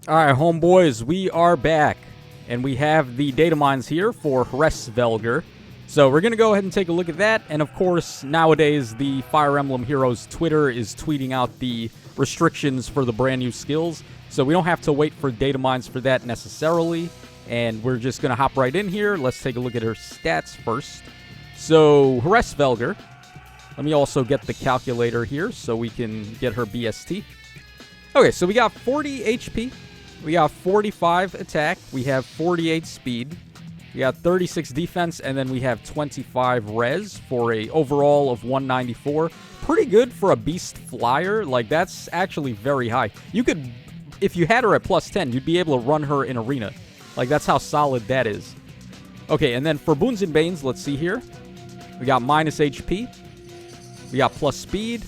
Alright, homeboys, we are back. And we have the Datamines here for Hraesvelgr. So we're going to go ahead and take a look at that. And of course, nowadays, the Fire Emblem Heroes Twitter is tweeting out the restrictions for the brand new skills. So we don't have to wait for Datamines for that necessarily. And we're just going to hop right in here. Let's take a look at her stats first. So, Hraesvelgr. Let me also get the calculator here so we can get her BST. Okay, so we got 40 HP. We got 45 attack. We have 48 speed. We got 36 defense, and then we have 25 res for a overall of 194. Pretty good for a beast flyer. Like, that's actually very high. You could, if you had her at plus 10, you'd be able to run her in arena. Like, that's how solid that is. Okay, and then for Boons and Banes, let's see here. We got minus HP. We got plus speed.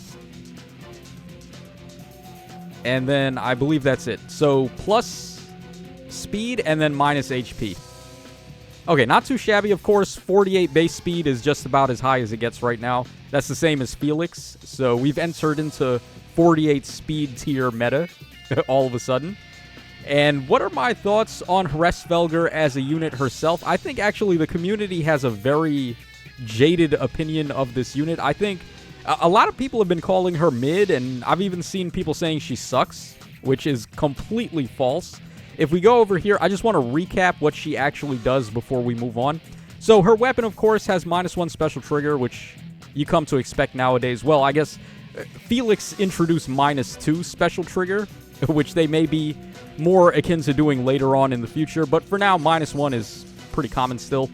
And then I believe that's it. So plus speed and then minus HP. Okay, not too shabby. Of course, 48 base speed is just about as high as it gets right now. That's the same as Felix. So we've entered into 48 speed tier meta all of a sudden. And what are my thoughts on Hraesvelgr as a unit herself? I think actually the community has a very jaded opinion of this unit. I think a lot of people have been calling her mid, and I've even seen people saying she sucks, which is completely false. If we go over here, I just want to recap what she actually does before we move on. So her weapon, of course, has -1 special trigger, which you come to expect nowadays. Well, I guess Felix introduced -2 special trigger, which they may be more akin to doing later on in the future. But for now, -1 is pretty common still.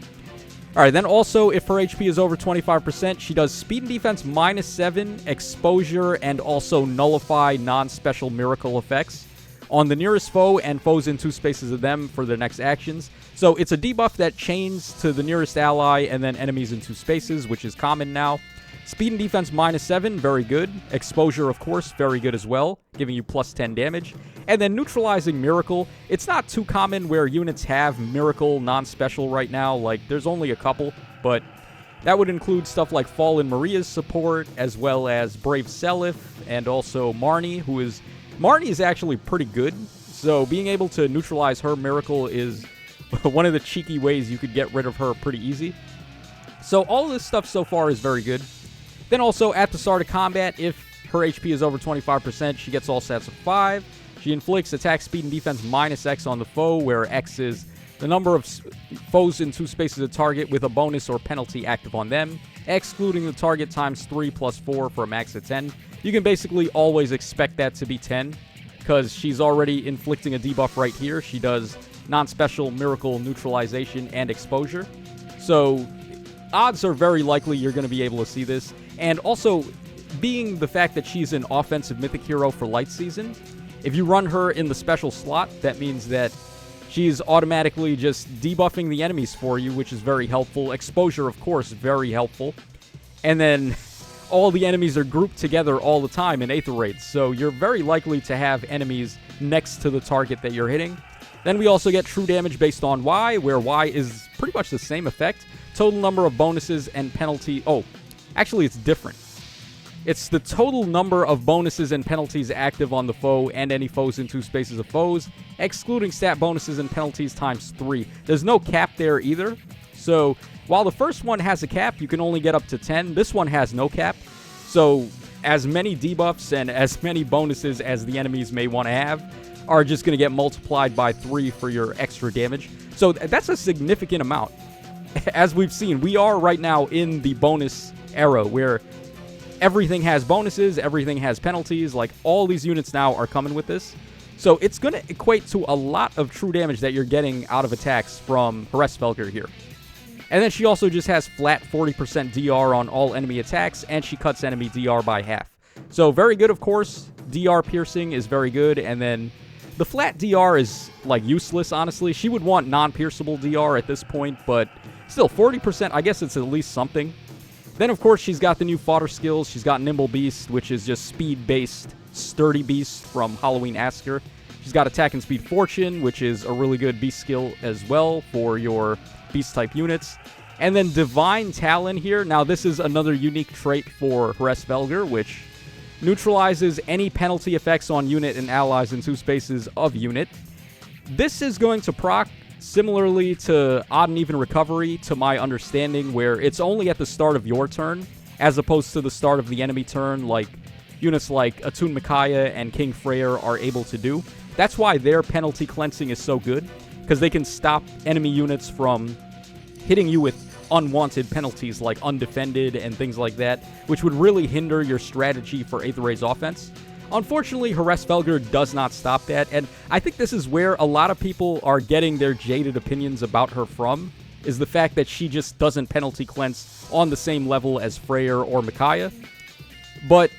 All right, then also, if her HP is over 25%, she does speed and defense -7, exposure, and also nullify non-special miracle effects on the nearest foe and foes in 2 spaces of them for their next actions. So it's a debuff that chains to the nearest ally and then enemies in 2 spaces, which is common now. Speed and defense -7, very good. Exposure, of course, very good as well, giving you plus 10 damage. And then neutralizing Miracle. It's not too common where units have Miracle non-special right now. Like, there's only a couple, but that would include stuff like Fallen Maria's support, as well as Brave Seliph, and also Marnie, Marnie is actually pretty good. So being able to neutralize her Miracle is one of the cheeky ways you could get rid of her pretty easy. So all of this stuff so far is very good. Then also, at the start of combat, if her HP is over 25%, she gets all stats of 5. She inflicts attack, speed, and defense -X on the foe, where X is the number of foes in 2 spaces of target with a bonus or penalty active on them, excluding the target times 3 plus 4 for a max of 10. You can basically always expect that to be 10, because she's already inflicting a debuff right here. She does non-special miracle neutralization and exposure. So odds are very likely you're going to be able to see this. And also, being the fact that she's an offensive mythic hero for light season, if you run her in the special slot, that means that she's automatically just debuffing the enemies for you, which is very helpful. Exposure, of course, very helpful. And then all the enemies are grouped together all the time in Aether Raids, so you're very likely to have enemies next to the target that you're hitting. Then we also get true damage based on Y, where Y is pretty much the same effect. Total number of bonuses and penalty. Oh, actually, it's different. It's the total number of bonuses and penalties active on the foe and any foes in 2 spaces of foes, excluding stat bonuses and penalties times 3. There's no cap there either. So while the first one has a cap, you can only get up to 10. This one has no cap. So as many debuffs and as many bonuses as the enemies may want to have are just going to get multiplied by 3 for your extra damage. So that's a significant amount. As we've seen, we are right now in the bonus era where everything has bonuses, everything has penalties. Like, all these units now are coming with this. So it's going to equate to a lot of true damage that you're getting out of attacks from Hraesvelgr here. And then she also just has flat 40% DR on all enemy attacks, and she cuts enemy DR by half. So very good, of course. DR piercing is very good, and then the flat DR is, like, useless, honestly. She would want non-pierceable DR at this point, but still, 40%, I guess it's at least something. Then, of course, she's got the new fodder skills. She's got Nimble Beast, which is just speed-based Sturdy Beast from Halloween Asker. She's got Attack and Speed Fortune, which is a really good beast skill as well for your beast-type units. And then Divine Talon here. Now, this is another unique trait for Hraesvelgr, which neutralizes any penalty effects on unit and allies in 2 spaces of unit. This is going to proc similarly to Odd and Even Recovery, to my understanding, where it's only at the start of your turn, as opposed to the start of the enemy turn, like units like Atun Micaiah and King Freyr are able to do. That's why their penalty cleansing is so good, because they can stop enemy units from hitting you with unwanted penalties like undefended and things like that, which would really hinder your strategy for Aether Ray's offense. Unfortunately, Hraesvelgr does not stop that, and I think this is where a lot of people are getting their jaded opinions about her from, is the fact that she just doesn't penalty cleanse on the same level as Freyr or Micaiah. But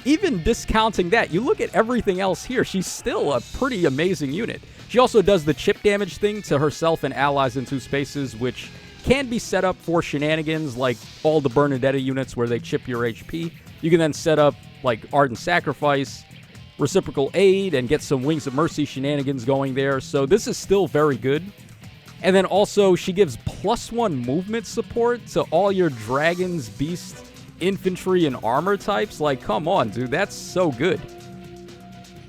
even discounting that, you look at everything else here, she's still a pretty amazing unit. She also does the chip damage thing to herself and allies in 2 spaces, which can be set up for shenanigans like all the Bernadetta units where they chip your HP. You can then set up like Ardent Sacrifice, Reciprocal Aid, and get some Wings of Mercy shenanigans going there. So this is still very good. And then also she gives +1 movement support to all your dragons, beast, infantry, and armor types. Like, come on, dude, that's so good.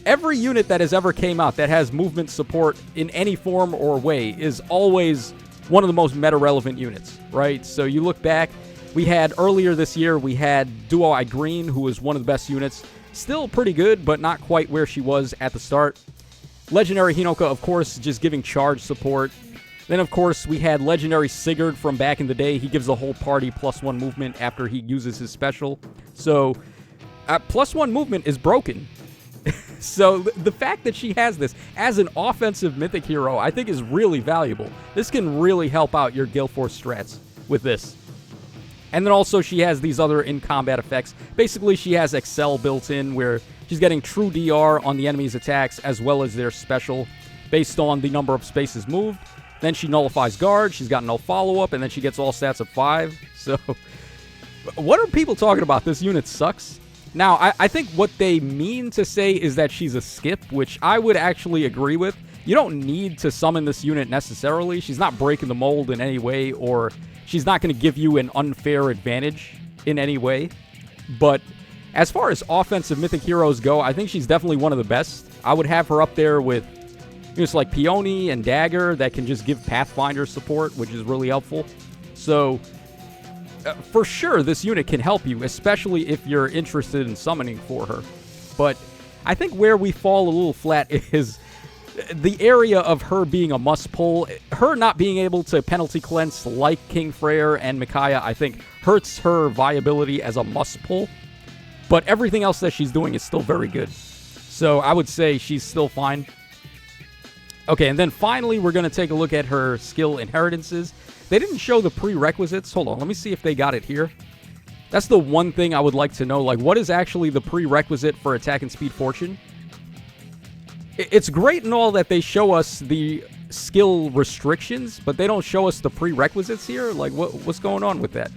Every unit that has ever came out that has movement support in any form or way is always one of the most meta-relevant units, right? So you look back, we had earlier this year, we had Duo-Eye Green, who was one of the best units. Still pretty good, but not quite where she was at the start. Legendary Hinoka, of course, just giving charge support. Then, of course, we had Legendary Sigurd from back in the day. He gives the whole party +1 movement after he uses his special. So, +1 movement is broken. So, the fact that she has this as an offensive Mythic hero, I think is really valuable. This can really help out your Gale Force strats with this. And then also she has these other in-combat effects. Basically, she has Excel built in, where she's getting true DR on the enemy's attacks as well as their special based on the number of spaces moved. Then she nullifies guard, she's got no follow-up, and then she gets all stats of 5. So, what are people talking about? This unit sucks? Now, I think what they mean to say is that she's a skip, which I would actually agree with. You don't need to summon this unit necessarily. She's not breaking the mold in any way, or she's not going to give you an unfair advantage in any way. But as far as offensive Mythic heroes go, I think she's definitely one of the best. I would have her up there with units like Peony and Dagger that can just give Pathfinder support, which is really helpful. So, for sure, this unit can help you, especially if you're interested in summoning for her. But I think where we fall a little flat is the area of her being a must-pull. Her not being able to penalty cleanse like King Freyr and Micaiah, I think, hurts her viability as a must-pull. But everything else that she's doing is still very good. So I would say she's still fine. Okay, and then finally, we're going to take a look at her skill inheritances. They didn't show the prerequisites. Hold on, let me see if they got it here. That's the one thing I would like to know. Like, what is actually the prerequisite for Attack and Speed Fortune? It's great and all that they show us the skill restrictions, but they don't show us the prerequisites here. Like, what's going on with that?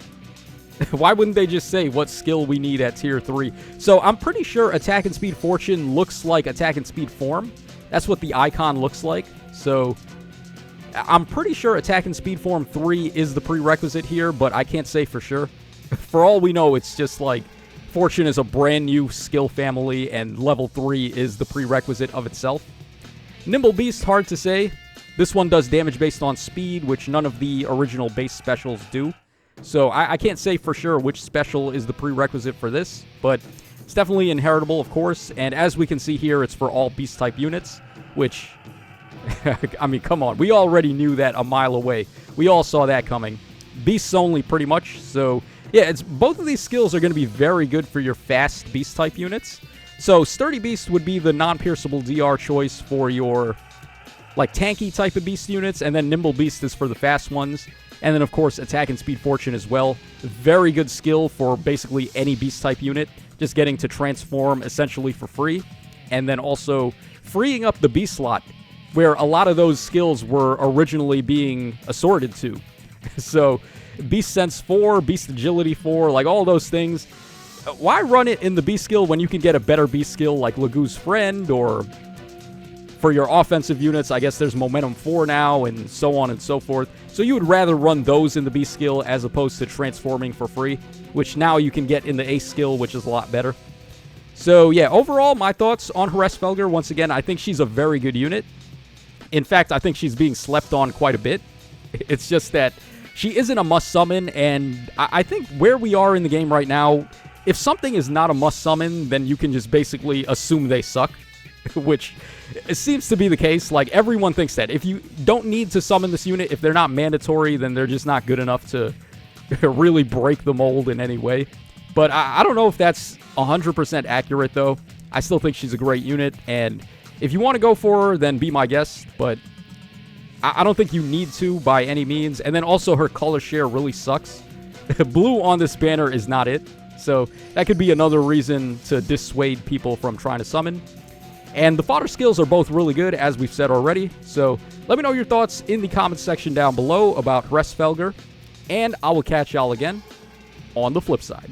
Why wouldn't they just say what skill we need at Tier 3? So I'm pretty sure Attack and Speed Fortune looks like Attack and Speed Form. That's what the icon looks like. So I'm pretty sure Attack and Speed Form 3 is the prerequisite here, but I can't say for sure. For all we know, it's just like Fortune is a brand new skill family, and level 3 is the prerequisite of itself. Nimble Beast, hard to say. This one does damage based on speed, which none of the original base specials do. So I can't say for sure which special is the prerequisite for this, but it's definitely inheritable, of course. And as we can see here, it's for all beast-type units, which, I mean, come on. We already knew that a mile away. We all saw that coming. Beasts only, pretty much. So, yeah, both of these skills are going to be very good for your fast beast-type units. So, Sturdy Beast would be the non-pierceable DR choice for your, like, tanky type of beast units, and then Nimble Beast is for the fast ones. And then, of course, Attack and Speed Fortune as well. Very good skill for basically any beast-type unit. Just getting to transform essentially for free. And then also freeing up the beast slot, where a lot of those skills were originally being assorted to. So, Beast Sense 4, Beast Agility 4, like all those things. Why run it in the beast skill when you can get a better beast skill like Lagoo's Friend, or for your offensive units, I guess there's Momentum 4 now, and so on and so forth. So you would rather run those in the beast skill as opposed to transforming for free, which now you can get in the ace skill, which is a lot better. So yeah, overall, my thoughts on Hraesvelgr, once again, I think she's a very good unit. In fact, I think she's being slept on quite a bit. It's just that she isn't a must summon, and I think where we are in the game right now, if something is not a must summon, then you can just basically assume they suck, which it seems to be the case. Like, everyone thinks that. If you don't need to summon this unit, if they're not mandatory, then they're just not good enough to really break the mold in any way. But I don't know if that's 100% accurate, though. I still think she's a great unit, and if you want to go for her, then be my guest, but I don't think you need to by any means. And then also, her color share really sucks. Blue on this banner is not it, so that could be another reason to dissuade people from trying to summon. And the fodder skills are both really good, as we've said already, so let me know your thoughts in the comments section down below about Hraesvelgr, and I will catch y'all again on the flip side.